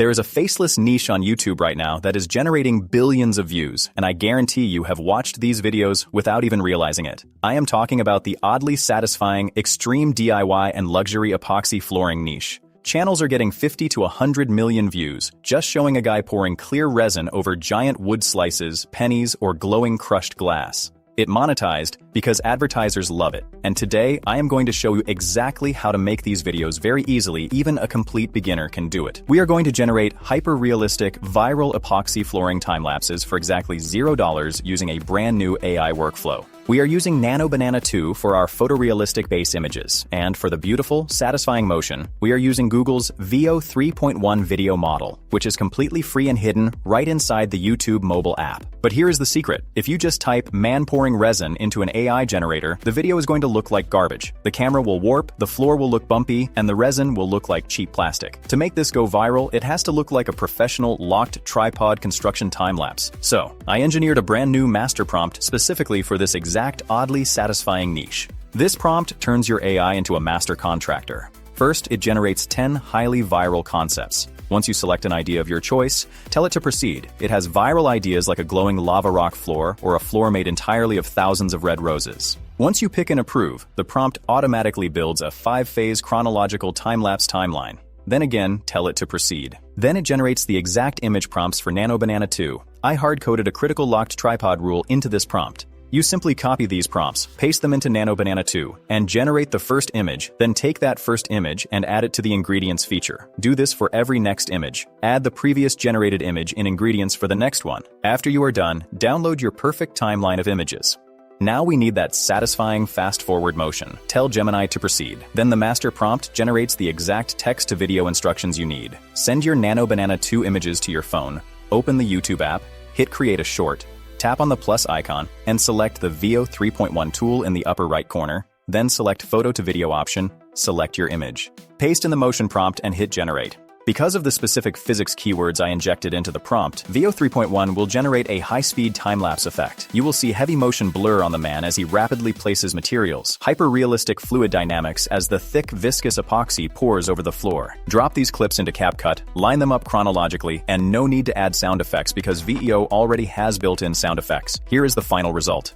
There is a faceless niche on YouTube right now that is generating billions of views, and I guarantee you have watched these videos without even realizing it. I am talking about the oddly satisfying extreme DIY and luxury epoxy flooring niche. Channels are getting 50 to 100 million views, just showing a guy pouring clear resin over giant wood slices, pennies, or glowing crushed glass. It monetized because advertisers love it, and today I am going to show you exactly how to make these videos very easily. Even a complete beginner can do it. We are going to generate hyper-realistic, viral epoxy flooring time-lapses for exactly $0 using a brand new AI workflow. We are using Nano Banana 2 for our photorealistic base images, and for the beautiful, satisfying motion, we are using Google's VO 3.1 video model, which is completely free and hidden right inside the YouTube mobile app. But here is the secret. If you just type "man pouring resin" into an AI generator, the video is going to look like garbage. The camera will warp, the floor will look bumpy, and the resin will look like cheap plastic. To make this go viral, it has to look like a professional, locked tripod construction time-lapse. So, I engineered a brand new master prompt specifically for this exact oddly satisfying niche. This prompt turns your AI into a master contractor. First, it generates 10 highly viral concepts. Once you select an idea of your choice, tell it to proceed. It has viral ideas like a glowing lava rock floor or a floor made entirely of thousands of red roses. Once you pick and approve, the prompt automatically builds a 5-phase chronological time-lapse timeline. Then again, tell it to proceed. Then it generates the exact image prompts for Nano Banana 2. I hard-coded a critical locked tripod rule into this prompt. You simply copy these prompts, paste them into Nano Banana 2, and generate the first image, then take that first image and add it to the ingredients feature. Do this for every next image. Add the previous generated image in ingredients for the next one. After you are done, download your perfect timeline of images. Now we need that satisfying fast-forward motion. Tell Gemini to proceed. Then the master prompt generates the exact text-to-video instructions you need. Send your Nano Banana 2 images to your phone, open the YouTube app, hit Create a Short, tap on the plus icon, and select the VO 3.1 tool in the upper right corner, then select Photo to Video option, select your image. Paste in the motion prompt and hit Generate. Because of the specific physics keywords I injected into the prompt, VO 3.1 will generate a high-speed time-lapse effect. You will see heavy motion blur on the man as he rapidly places materials, hyper-realistic fluid dynamics as the thick, viscous epoxy pours over the floor. Drop these clips into CapCut, line them up chronologically, and no need to add sound effects because VEO already has built-in sound effects. Here is the final result.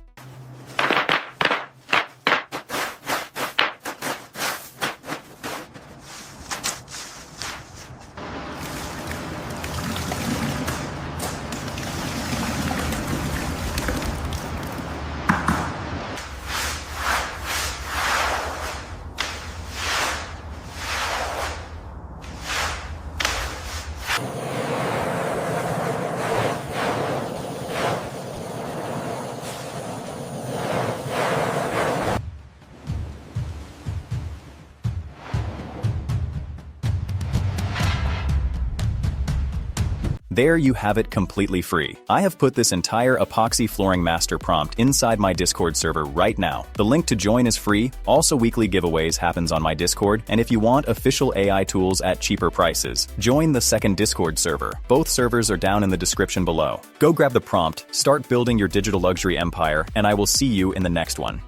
There you have it, completely free. I have put this entire epoxy flooring master prompt inside my Discord server right now. The link to join is free. Also, weekly giveaways happens on my Discord, and if you want official AI tools at cheaper prices, join the second Discord server. Both servers are down in the description below. Go grab the prompt, start building your digital luxury empire, and I will see you in the next one.